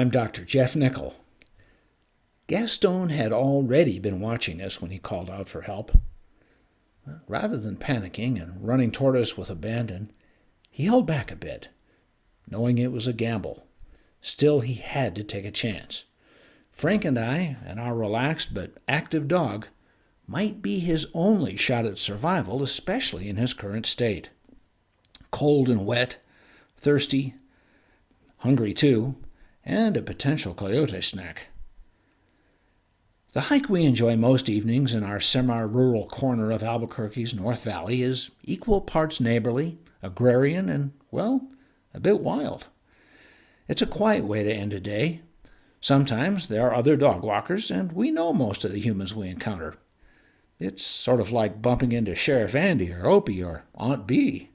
I'm Dr. Jeff Nichol. Gaston had already been watching us when he called out for help. Rather than panicking and running toward us with abandon, he held back a bit, knowing it was a gamble. Still, he had to take a chance. Frank and I, and our relaxed but active dog, might be his only shot at survival, especially in his current state. Cold and wet, thirsty, hungry too, and a potential coyote snack. The hike we enjoy most evenings in our semi-rural corner of Albuquerque's North Valley is equal parts neighborly, agrarian, and, well, a bit wild. It's a quiet way to end a day. Sometimes there are other dog walkers, and we know most of the humans we encounter. It's sort of like bumping into Sheriff Andy or Opie or Aunt Bee.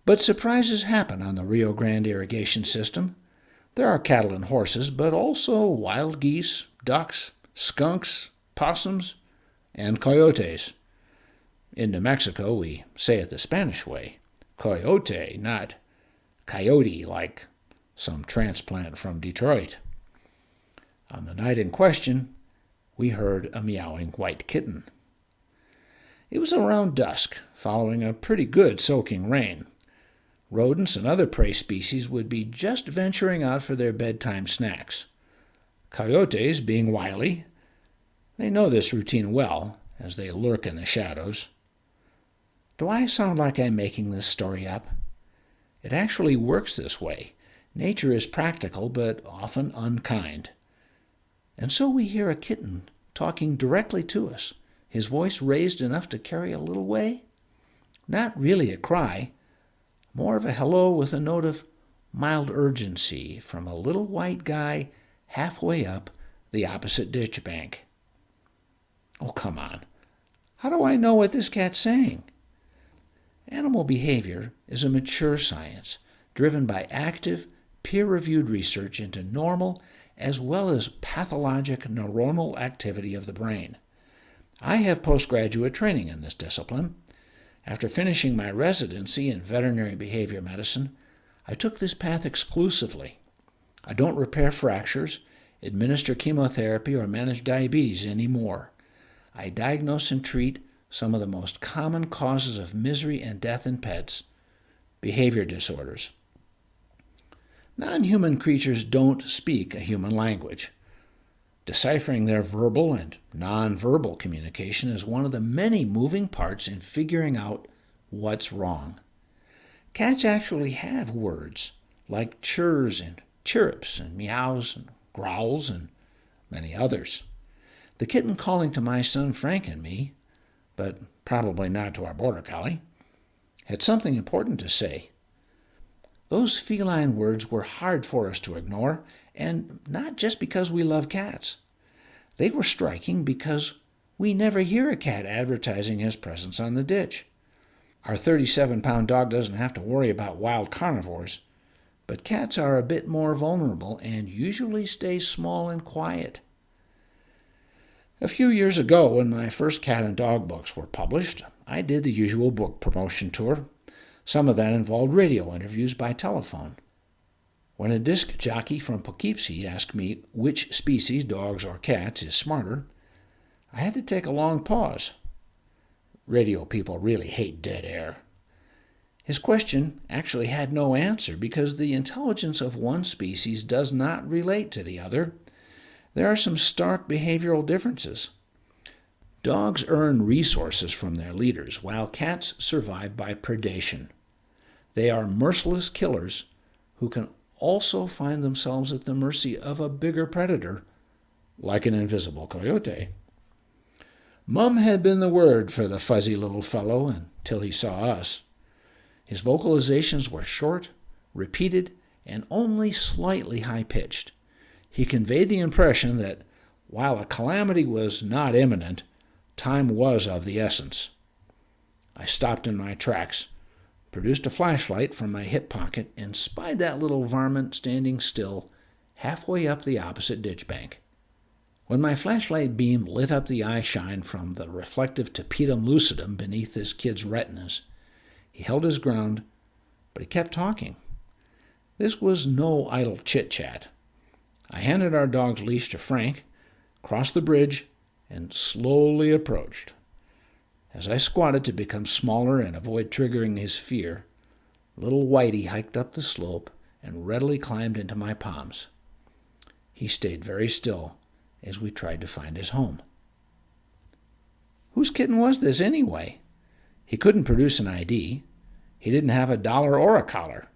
But surprises happen on the Rio Grande irrigation system. There are cattle and horses, but also wild geese, ducks, skunks, possums, and coyotes. In New Mexico, we say it the Spanish way, coyote, not coyote like some transplant from Detroit. On the night in question, we heard a meowing white kitten. It was around dusk, following a pretty good soaking rain. Rodents and other prey species would be just venturing out for their bedtime snacks. Coyotes, being wily, they know this routine well as they lurk in the shadows. Do I sound like I'm making this story up? It actually works this way. Nature is practical but often unkind. And so we hear a kitten talking directly to us, his voice raised enough to carry a little way. Not really a cry, more of a hello with a note of mild urgency from a little white guy halfway up the opposite ditch bank. Oh, come on. How do I know what this cat's saying? Animal behavior is a mature science driven by active, peer-reviewed research into normal as well as pathologic neuronal activity of the brain. I have postgraduate training in this discipline. After finishing my residency in veterinary behavior medicine, I took this path exclusively. I don't repair fractures, administer chemotherapy, or manage diabetes anymore. I diagnose and treat some of the most common causes of misery and death in pets, behavior disorders. Non-human creatures don't speak a human language. Deciphering their verbal and non-verbal communication is one of the many moving parts in figuring out what's wrong. Cats actually have words, like churs and chirrups and meows and growls and many others. The kitten calling to my son Frank and me, but probably not to our border collie, had something important to say. Those feline words were hard for us to ignore, and not just because we love cats. They were striking because we never hear a cat advertising his presence on the ditch. Our 37-pound dog doesn't have to worry about wild carnivores, but cats are a bit more vulnerable and usually stay small and quiet. A few years ago, when my first cat and dog books were published, I did the usual book promotion tour. Some of that involved radio interviews by telephone. When a disc jockey from Poughkeepsie asked me which species, dogs or cats, is smarter, I had to take a long pause. Radio people really hate dead air. His question actually had no answer because the intelligence of one species does not relate to the other. There are some stark behavioral differences. Dogs earn resources from their leaders, while cats survive by predation. They are merciless killers who can also find themselves at the mercy of a bigger predator, like an invisible coyote. Mum had been the word for the fuzzy little fellow until he saw us. His vocalizations were short, repeated, and only slightly high-pitched. He conveyed the impression that while a calamity was not imminent, time was of the essence. I stopped in my tracks, produced a flashlight from my hip pocket, and spied that little varmint standing still halfway up the opposite ditch bank. When my flashlight beam lit up the eye shine from the reflective tapetum lucidum beneath this kid's retinas, he held his ground, but he kept talking. This was no idle chit-chat. I handed our dog's leash to Frank, crossed the bridge, and slowly approached. As I squatted to become smaller and avoid triggering his fear, little Whitey hiked up the slope and readily climbed into my palms. He stayed very still as we tried to find his home. Whose kitten was this anyway? He couldn't produce an ID. He didn't have a dollar or a collar.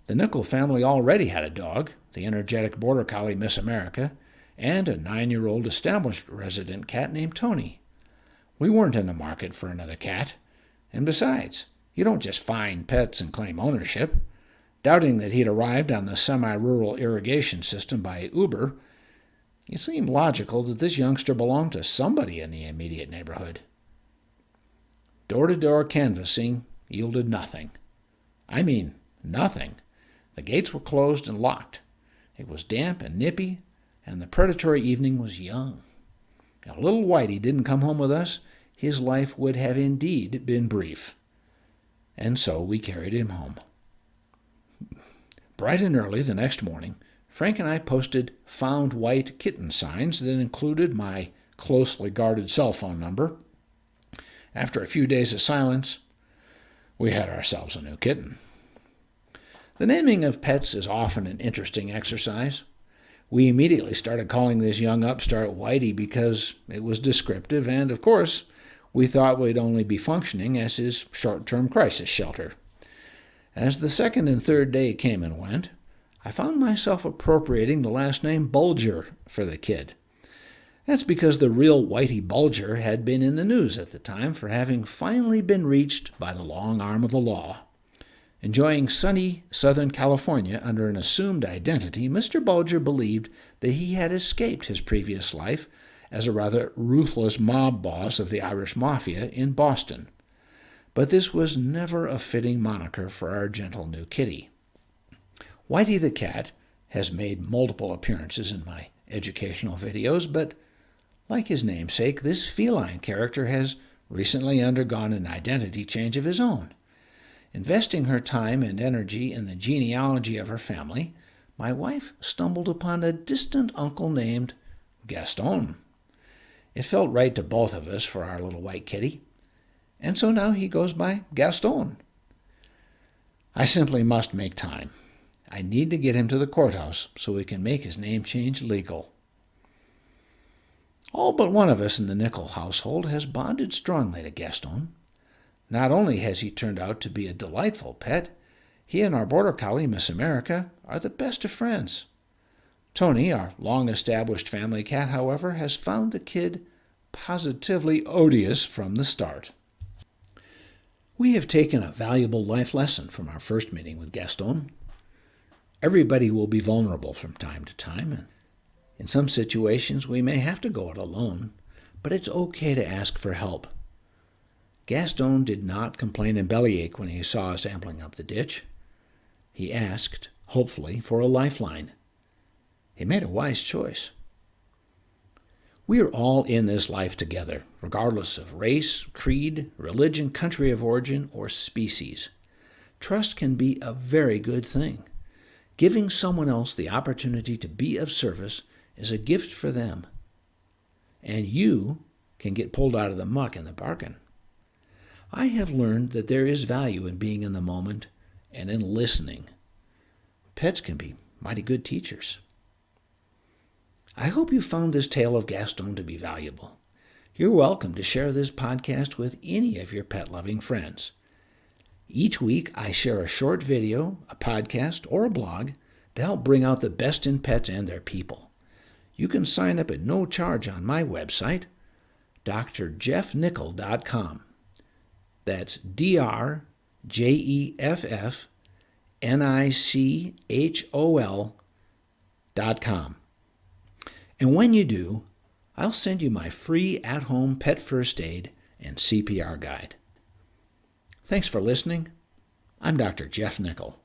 The Nichol family already had a dog, the energetic border collie Miss America, and a 9-year-old established resident cat named Tony. We weren't in the market for another cat. And besides, you don't just find pets and claim ownership. Doubting that he'd arrived on the semi-rural irrigation system by Uber, it seemed logical that this youngster belonged to somebody in the immediate neighborhood. Door-to-door canvassing yielded nothing. I mean, nothing. The gates were closed and locked. It was damp and nippy, and the predatory evening was young. If little Whitey didn't come home with us, his life would have indeed been brief. And so we carried him home. Bright and early the next morning, Frank and I posted found white kitten signs that included my closely guarded cell phone number. After a few days of silence, we had ourselves a new kitten. The naming of pets is often an interesting exercise. We immediately started calling this young upstart Whitey because it was descriptive, and of course, we thought we'd only be functioning as his short-term crisis shelter. As the second and third day came and went, I found myself appropriating the last name Bulger for the kid. That's because the real Whitey Bulger had been in the news at the time for having finally been reached by the long arm of the law. Enjoying sunny Southern California under an assumed identity, Mr. Bulger believed that he had escaped his previous life as a rather ruthless mob boss of the Irish Mafia in Boston. But this was never a fitting moniker for our gentle new kitty. Whitey the cat has made multiple appearances in my educational videos, but like his namesake, this feline character has recently undergone an identity change of his own. Investing her time and energy in the genealogy of her family, my wife stumbled upon a distant uncle named Gaston. It felt right to both of us for our little white kitty, and so now he goes by Gaston. I simply must make time. I need to get him to the courthouse so we can make his name change legal. All but one of us in the Nichol household has bonded strongly to Gaston. Not only has he turned out to be a delightful pet, he and our border collie, Miss America, are the best of friends. Tony, our long-established family cat, however, has found the kid positively odious from the start. We have taken a valuable life lesson from our first meeting with Gaston. Everybody will be vulnerable from time to time, and in some situations we may have to go it alone, but it's okay to ask for help. Gaston did not complain and bellyache when he saw us ambling up the ditch. He asked, hopefully, for a lifeline. He made a wise choice. We are all in this life together, regardless of race, creed, religion, country of origin, or species. Trust can be a very good thing. Giving someone else the opportunity to be of service is a gift for them. And you can get pulled out of the muck in the bargain. I have learned that there is value in being in the moment and in listening. Pets can be mighty good teachers. I hope you found this tale of Gaston to be valuable. You're welcome to share this podcast with any of your pet-loving friends. Each week, I share a short video, a podcast, or a blog to help bring out the best in pets and their people. You can sign up at no charge on my website, drjeffnichol.com. That's drjeffnichol.com. And when you do, I'll send you my free at-home pet first aid and CPR guide. Thanks for listening. I'm Dr. Jeff Nichol.